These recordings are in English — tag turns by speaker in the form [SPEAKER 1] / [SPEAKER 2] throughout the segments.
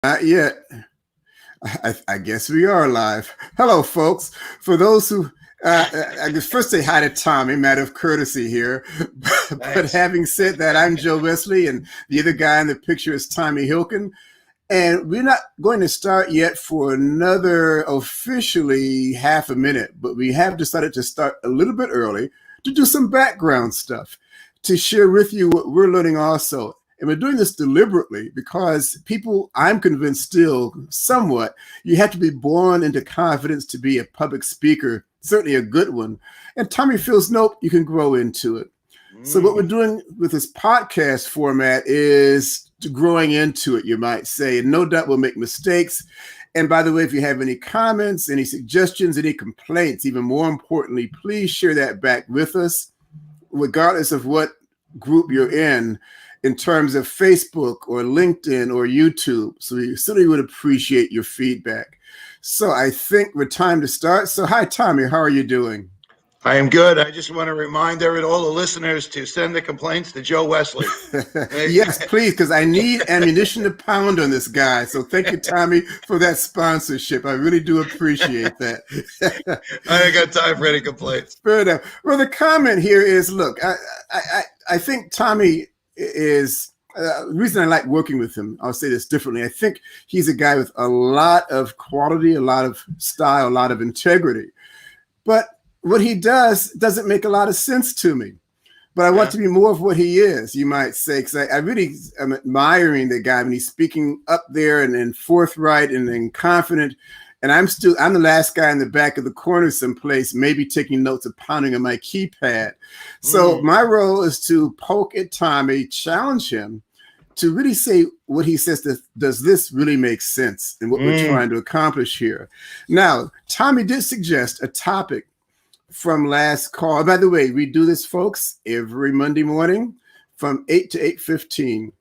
[SPEAKER 1] Not yet. I guess we are live. Hello, folks. For those who, I guess first say hi to Tommy, matter of courtesy here. But
[SPEAKER 2] Nice.
[SPEAKER 1] having said that, I'm Joe Wesley, and the other guy in the picture is Tommy Hilcken. And we're not going to start yet for another officially half a minute, but we have decided to start a little bit early to do some background stuff, to share with you what we're learning also. And we're doing this deliberately because people, I'm convinced still somewhat, you have to be born into confidence to be a public speaker, certainly a good one. And Tommy feels, nope, you can grow into it. So what we're doing with this podcast format is growing into it, you might say. And no doubt we'll make mistakes. And by the way, if you have any comments, any suggestions, any complaints, even more importantly, please share that back with us, regardless of what group you're in terms of Facebook or LinkedIn or YouTube. So we certainly would appreciate your feedback. So I think we're time to start. So hi, Tommy, how are you doing?
[SPEAKER 2] I am good. I just want to remind all the listeners to send the complaints to Joe Wesley.
[SPEAKER 1] Yes, please, because I need ammunition to pound on this guy. So thank you, Tommy, for that sponsorship. I really do appreciate that.
[SPEAKER 2] I ain't got time for any complaints.
[SPEAKER 1] Fair enough. Well, the comment here is, look, I think Tommy is the reason I like working with him. I'll say this differently. I think he's a guy with a lot of quality, a lot of style, a lot of integrity. But what he does doesn't make a lot of sense to me. But I want to be more of what he is, you might say, because I really am admiring the guy when he's speaking up there and forthright and confident. And I'm the last guy in the back of the corner someplace, maybe taking notes or pounding on my keypad. So my role is to poke at Tommy, challenge him to really say what he says. Does this really make sense in what we're trying to accomplish here? Now, Tommy did suggest a topic from last call. By the way, we do this, folks, every Monday morning from 8 to 8:15.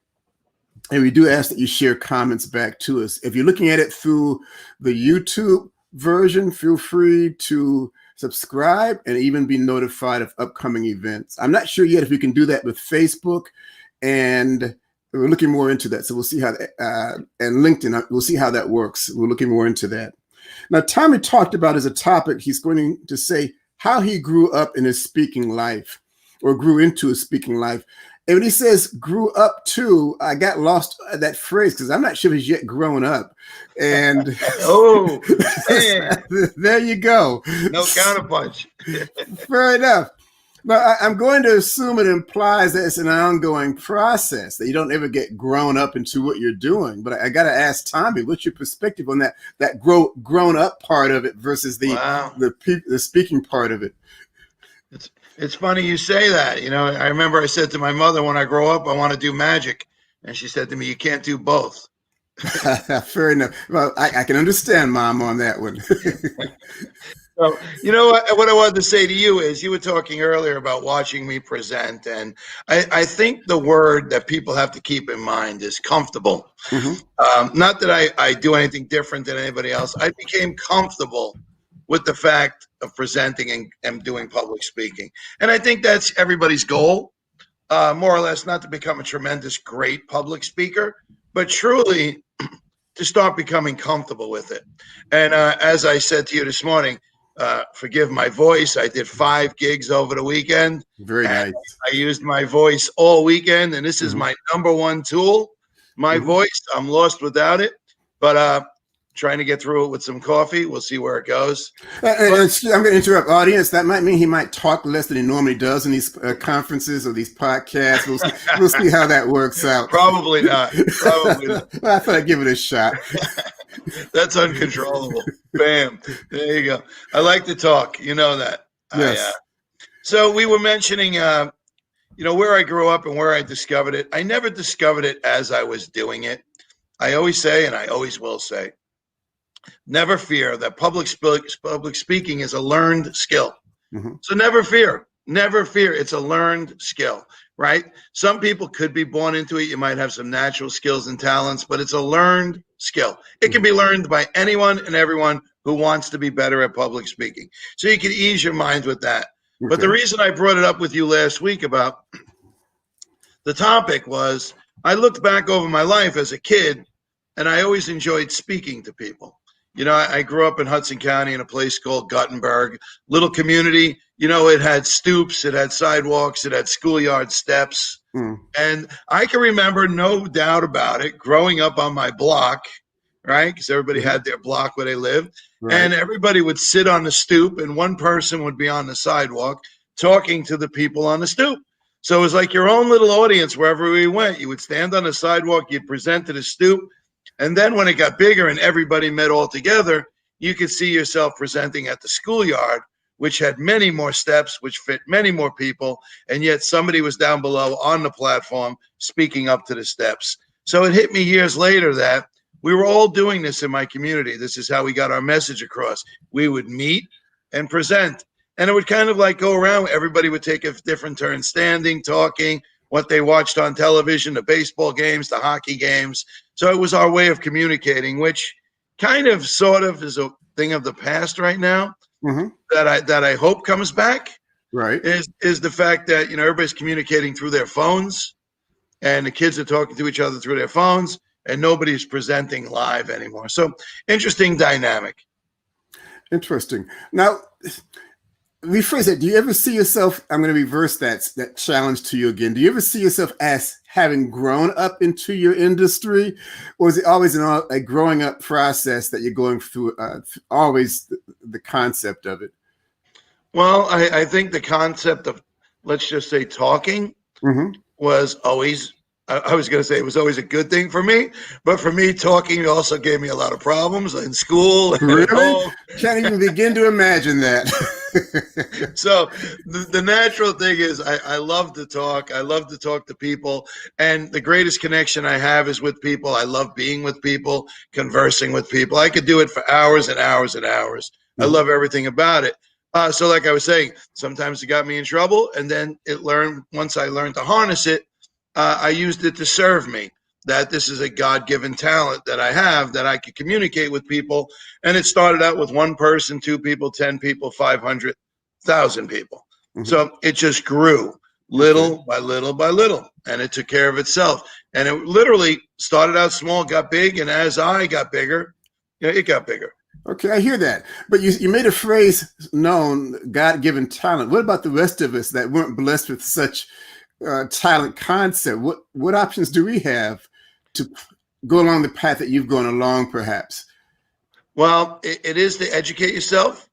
[SPEAKER 1] And we do ask that you share comments back to us. If you're looking at it through the YouTube version, feel free to subscribe and even be notified of upcoming events. I'm not sure yet if we can do that with Facebook, and we're looking more into that. So we'll see how and LinkedIn, we'll see how that works. We're looking more into that. Now, Tommy talked about as a topic, he's going to say how he grew up in his speaking life, or grew into his speaking life. And when he says grew up to, I got lost at that phrase because I'm not sure he's yet grown up. And there you go.
[SPEAKER 2] No counterpunch.
[SPEAKER 1] Fair enough. But I'm going to assume it implies that it's an ongoing process, that you don't ever get grown up into what you're doing. But I got to ask Tommy, what's your perspective on that grown up part of it versus the speaking part of it?
[SPEAKER 2] It's funny you say that. You know, I remember I said to my mother, when I grow up, I want to do magic. And she said to me, you can't do both.
[SPEAKER 1] Fair enough. Well, I can understand Mom on that one.
[SPEAKER 2] So, you know what I wanted to say to you is, you were talking earlier about watching me present. And I think the word that people have to keep in mind is comfortable. Not that I do anything different than anybody else. I became comfortable with the fact of presenting and doing public speaking. And I think that's everybody's goal, more or less, not to become a tremendous, great public speaker, but truly to start becoming comfortable with it. And as I said to you this morning, forgive my voice. I did 5 gigs over the weekend.
[SPEAKER 1] Very nice.
[SPEAKER 2] I used my voice all weekend, and this is my number one tool, my voice. I'm lost without it, but trying to get through it with some coffee. We'll see where it goes.
[SPEAKER 1] I'm going to interrupt, audience. That might mean he might talk less than he normally does in these conferences or these podcasts. We'll see how that works out.
[SPEAKER 2] Probably not. Probably not.
[SPEAKER 1] Well, I thought I'd give it a shot.
[SPEAKER 2] That's uncontrollable. Bam. There you go. I like to talk. You know that.
[SPEAKER 1] Yes.
[SPEAKER 2] So we were mentioning, where I grew up and where I discovered it. I never discovered it as I was doing it. I always say, and I always will say, never fear that public speaking is a learned skill. So never fear. It's a learned skill, right? Some people could be born into it. You might have some natural skills and talents, but it's a learned skill. It can be learned by anyone and everyone who wants to be better at public speaking. So you can ease your mind with that. But the reason I brought it up with you last week about the topic was, I looked back over my life as a kid and I always enjoyed speaking to people. You know, I grew up in Hudson County in a place called Guttenberg, little community. You know, it had stoops, it had sidewalks, it had schoolyard steps.
[SPEAKER 1] Mm.
[SPEAKER 2] And I can remember, no doubt about it, growing up on my block, right? Because everybody had their block where they lived.
[SPEAKER 1] Right.
[SPEAKER 2] And everybody would sit on the stoop, and one person would be on the sidewalk talking to the people on the stoop. So it was like your own little audience wherever we went. You would stand on the sidewalk, you'd present to the stoop. And then when it got bigger and everybody met all together, you could see yourself presenting at the schoolyard, which had many more steps, which fit many more people. And yet somebody was down below on the platform speaking up to the steps. So it hit me years later that we were all doing this in my community. This is how we got our message across. We would meet and present. And it would kind of like go around. Everybody would take a different turn standing, talking, what they watched on television, the baseball games, the hockey games. So it was our way of communicating, which kind of sort of is a thing of the past right now.
[SPEAKER 1] Mm-hmm.
[SPEAKER 2] That I hope comes back.
[SPEAKER 1] Right.
[SPEAKER 2] Is the fact that, you know, everybody's communicating through their phones, and the kids are talking to each other through their phones, and nobody's presenting live anymore. So interesting dynamic.
[SPEAKER 1] Interesting. Now, rephrase it. Do you ever see yourself? I'm going to reverse that challenge to you again. Do you ever see yourself as having grown up into your industry, or is it always a growing up process that you're going through? Always the concept of it.
[SPEAKER 2] Well, I think the concept of, let's just say, talking was always. I was going to say it was always a good thing for me, but for me, talking also gave me a lot of problems in school.
[SPEAKER 1] Really? Can't even begin to imagine that.
[SPEAKER 2] So the natural thing is I love to talk. I love to talk to people. And the greatest connection I have is with people. I love being with people, conversing with people. I could do it for hours and hours and hours. I love everything about it. So like I was saying, sometimes it got me in trouble. And then once I learned to harness it, I used it to serve me, that this is a God-given talent that I have, that I could communicate with people. And it started out with one person, 2 people, 10 people, 500,000 people. So it just grew little by little by little, and it took care of itself. And it literally started out small, got big, and as I got bigger, it got bigger.
[SPEAKER 1] Okay, I hear that. But you made a phrase known, God-given talent. What about the rest of us that weren't blessed with such talent concept? What options do we have to go along the path that you've gone along, perhaps?
[SPEAKER 2] Well, it is to educate yourself,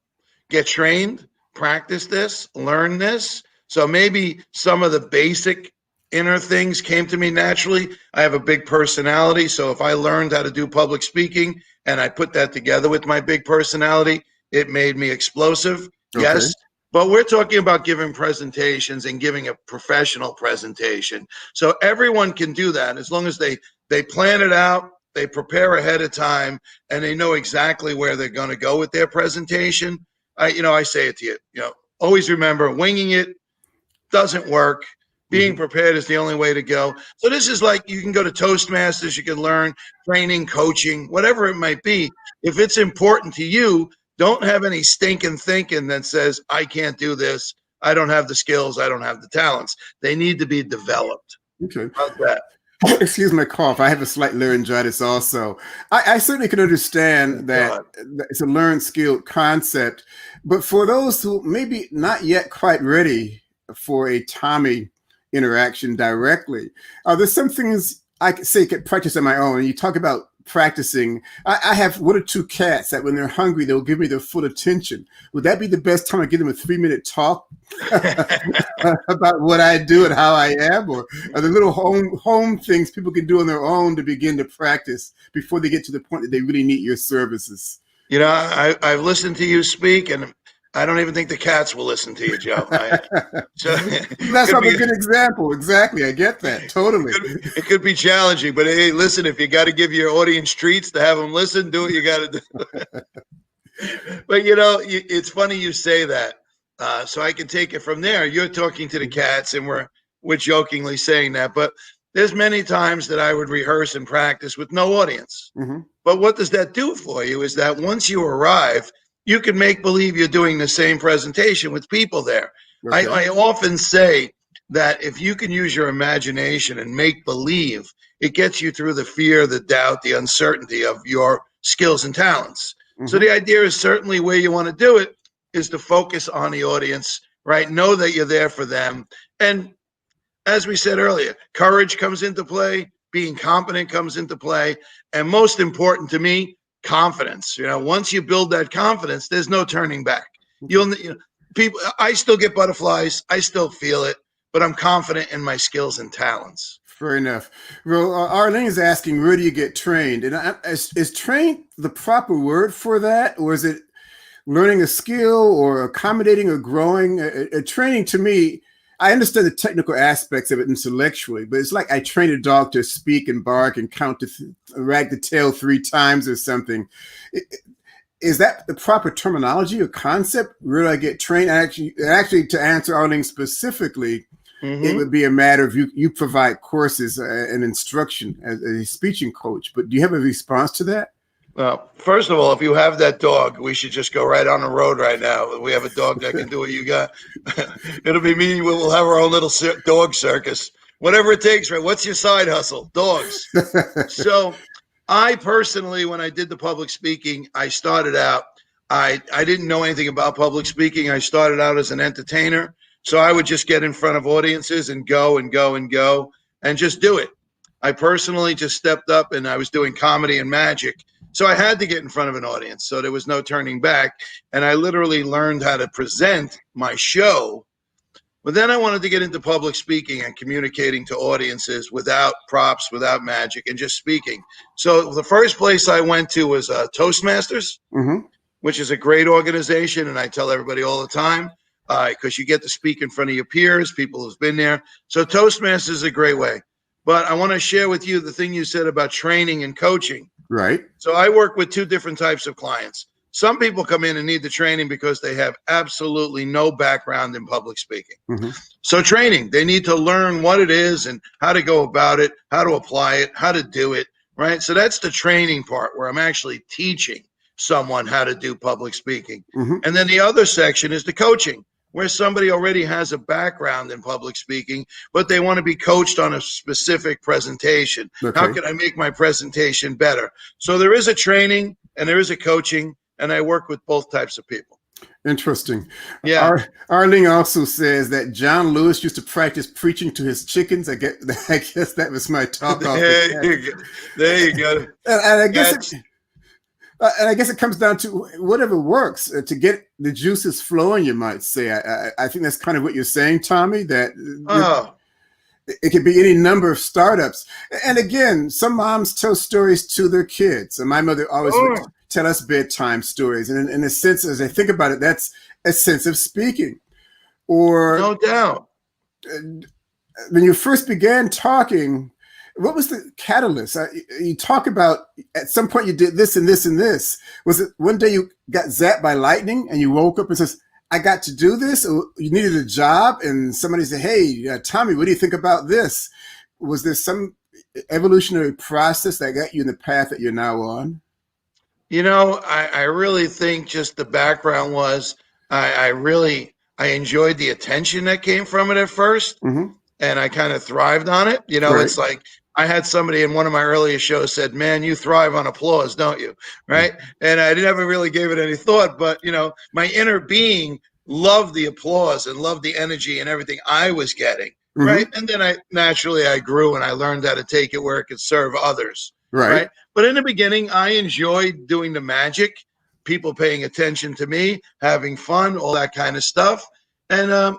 [SPEAKER 2] get trained, practice this, learn this. So maybe some of the basic inner things came to me naturally. I have a big personality, so if I learned how to do public speaking and I put that together with my big personality, it made me explosive. Okay. Yes. But we're talking about giving presentations and giving a professional presentation. So everyone can do that as long as they plan it out, they prepare ahead of time, and they know exactly where they're going to go with their presentation. I say it to you, always remember, winging it doesn't work. Being prepared is the only way to go. So this is like, you can go to Toastmasters, you can learn training, coaching, whatever it might be. If it's important to you, don't have any stinking thinking that says, I can't do this, I don't have the skills, I don't have the talents. They need to be developed.
[SPEAKER 1] Okay.
[SPEAKER 2] How's that?
[SPEAKER 1] Excuse my cough. I have a slight laryngitis also. I certainly can understand that it's a learned, skilled concept. But for those who maybe not yet quite ready for a Tommy interaction directly, there's some things I could say could practice on my own. And you talk about practicing. I have 1 or 2 cats that when they're hungry, they'll give me their full attention. Would that be the best time to give them a 3-minute talk about what I do and how I am? Or are there little home things people can do on their own to begin to practice before they get to the point that they really need your services?
[SPEAKER 2] I've listened to you speak, and I don't even think the cats will listen to you, Joe.
[SPEAKER 1] That's not a good example. Exactly. I get that. Totally.
[SPEAKER 2] It could be challenging, but hey, listen, if you got to give your audience treats to have them listen, do what you got to do. But, it's funny you say that. So I can take it from there. You're talking to the cats, and we're jokingly saying that. But there's many times that I would rehearse and practice with no audience. But what does that do for you is that once you arrive, you can make believe you're doing the same presentation with people there. Okay. I often say that if you can use your imagination and make believe it gets you through the fear, the doubt, the uncertainty of your skills and talents. So the idea is certainly where you want to do it is to focus on the audience, right? Know that you're there for them. And as we said earlier, courage comes into play, being confident comes into play, and most important to me, confidence. Once you build that confidence, there's no turning back. People, I still get butterflies, I still feel it, but I'm confident in my skills and talents.
[SPEAKER 1] Fair enough. Well, Arlene is asking, where do you get trained? And is trained the proper word for that, or is it learning a skill or accommodating or growing? Training to me, I understand the technical aspects of it intellectually, but it's like I train a dog to speak and bark and count to wag the tail 3 times or something. Is that the proper terminology or concept? Where do I get trained? Actually, to answer Arlene specifically, it would be a matter of you provide courses and instruction as a speaking coach. But do you have a response to that?
[SPEAKER 2] Well, first of all, if you have that dog, we should just go right on the road right now. We have a dog that can do what you got. It'll be me. We'll have our own little dog circus. Whatever it takes, right? What's your side hustle? Dogs. So I personally, when I did the public speaking, I started out, I didn't know anything about public speaking. I started out as an entertainer. So I would just get in front of audiences and go and go and go and just do it. I personally just stepped up and I was doing comedy and magic. So I had to get in front of an audience. So there was no turning back. And I literally learned how to present my show. But then I wanted to get into public speaking and communicating to audiences without props, without magic, and just speaking. So the first place I went to was Toastmasters, which is a great organization. And I tell everybody all the time, because you get to speak in front of your peers, people who've been there. So Toastmasters is a great way. But I want to share with you the thing you said about training and coaching.
[SPEAKER 1] Right.
[SPEAKER 2] So I work with 2 different types of clients. Some people come in and need the training because they have absolutely no background in public speaking. So training, they need to learn what it is and how to go about it, how to apply it, how to do it, right? So that's the training part where I'm actually teaching someone how to do public speaking. And then the other section is the coaching, where somebody already has a background in public speaking, but they want to be coached on a specific presentation. Okay. How can I make my presentation better? So there is a training and there is a coaching, and I work with both types of people.
[SPEAKER 1] Interesting.
[SPEAKER 2] Yeah.
[SPEAKER 1] Arlene also says that John Lewis used to practice preaching to his chickens. I guess that was my talk off.
[SPEAKER 2] There you go.
[SPEAKER 1] And I guess it comes down to whatever works to get the juices flowing, you might say. I think that's kind of what you're saying, Tommy, that it could be any number of startups. And again, some moms tell stories to their kids. And my mother always would tell us bedtime stories. And in a sense, as I think about it, that's a sense of speaking. Or
[SPEAKER 2] no doubt.
[SPEAKER 1] When you first began talking, what was the catalyst? You talk about at some point you did this and this and this. Was it one day you got zapped by lightning and you woke up and says, I got to do this? Or you needed a job and somebody said, hey, Tommy, what do you think about this? Was there some evolutionary process that got you in the path that you're now on?
[SPEAKER 2] I really think just the background was I enjoyed the attention that came from it at first. And I kind of thrived on it. Right. It's like I had somebody in one of my earlier shows said, man, you thrive on applause, don't you? Right. And I never really gave it any thought, but my inner being loved the applause and loved the energy and everything I was getting. Right. And then I grew and I learned how to take it where it could serve others. Right. But in the beginning, I enjoyed doing the magic, people paying attention to me, having fun, all that kind of stuff. And,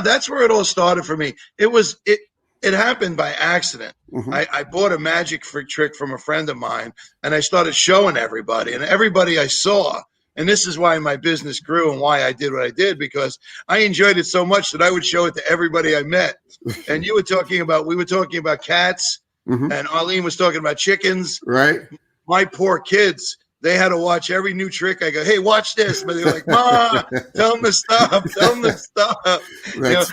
[SPEAKER 2] that's where it all started for me. It happened by accident. I bought a magic trick from a friend of mine, and I started showing everybody. And everybody I saw, and this is why my business grew and why I did what I did, because I enjoyed it so much that I would show it to everybody I met. And we were talking about cats, and Arlene was talking about chickens. Right. My poor kids. They had to watch every new trick. I go, hey, watch this. But they were like, Ma, tell them to stop. Tell them to stop.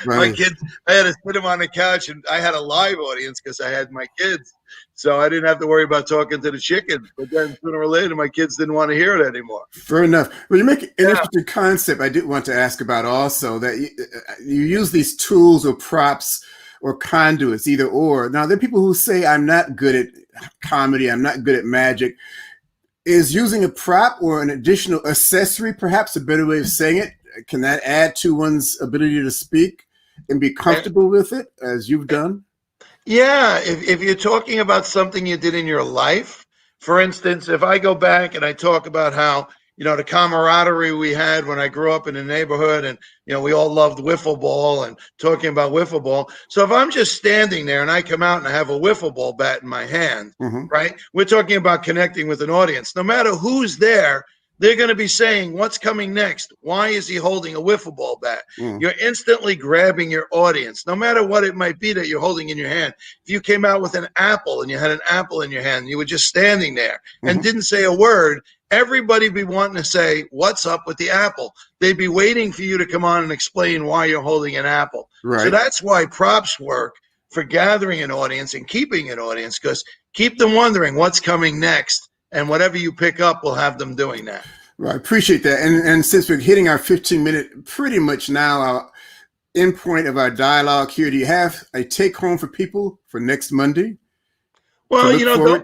[SPEAKER 2] My kids, I had to put them on the couch, and I had a live audience because I had my kids. So I didn't have to worry about talking to the chickens. But then sooner or later, my kids didn't want to hear it anymore.
[SPEAKER 1] Fair enough. Well, you make an interesting concept I did want to ask about also, that you use these tools or props or conduits, either or. Now, there are people who say, I'm not good at comedy, I'm not good at magic. Is using a prop or an additional accessory perhaps a better way of saying it? Can that add to one's ability to speak and be comfortable with it, as you've done?
[SPEAKER 2] Yeah, if you're talking about something you did in your life, for instance, if I go back and I talk about how, the camaraderie we had when I grew up in the neighborhood and, we all loved wiffle ball and talking about wiffle ball. So if I'm just standing there and I come out and I have a wiffle ball bat in my hand, right? We're talking about connecting with an audience. No matter who's there, they're going to be saying, what's coming next? Why is he holding a wiffle ball bat? You're instantly grabbing your audience, no matter what it might be that you're holding in your hand. If you came out with an apple and you had an apple in your hand, and you were just standing there and didn't say a word, everybody be wanting to say, what's up with the apple? They'd be waiting for you to come on and explain why you're holding an apple.
[SPEAKER 1] Right.
[SPEAKER 2] So that's why props work for gathering an audience and keeping an audience, because keep them wondering what's coming next. And whatever you pick up will have them doing that.
[SPEAKER 1] Right, I appreciate that. And since we're hitting our 15-minute, pretty much now, our end point of our dialogue here, do you have a take home for people for next Monday?
[SPEAKER 2] Well,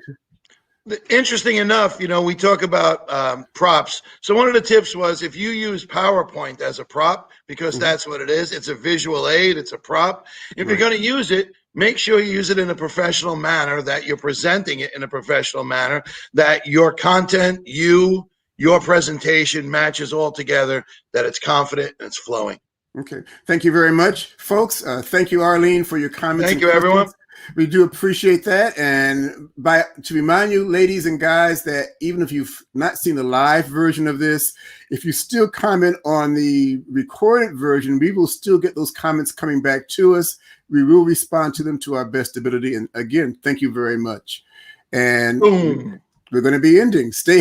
[SPEAKER 2] interesting enough, we talk about props. So one of the tips was if you use PowerPoint as a prop, because that's what it is, it's a visual aid, it's a prop. If you're going to use it, make sure you use it in a professional manner, that you're presenting it in a professional manner, that your content, your presentation matches all together, that it's confident and it's flowing.
[SPEAKER 1] Okay. Thank you very much, folks. Thank you, Arlene, for your comments.
[SPEAKER 2] Thank you, everyone.
[SPEAKER 1] We do appreciate that. And to remind you, ladies and guys, that even if you've not seen the live version of this, if you still comment on the recorded version, we will still get those comments coming back to us. We will respond to them to our best ability. And again, thank you very much. And we're going to be ending. Stay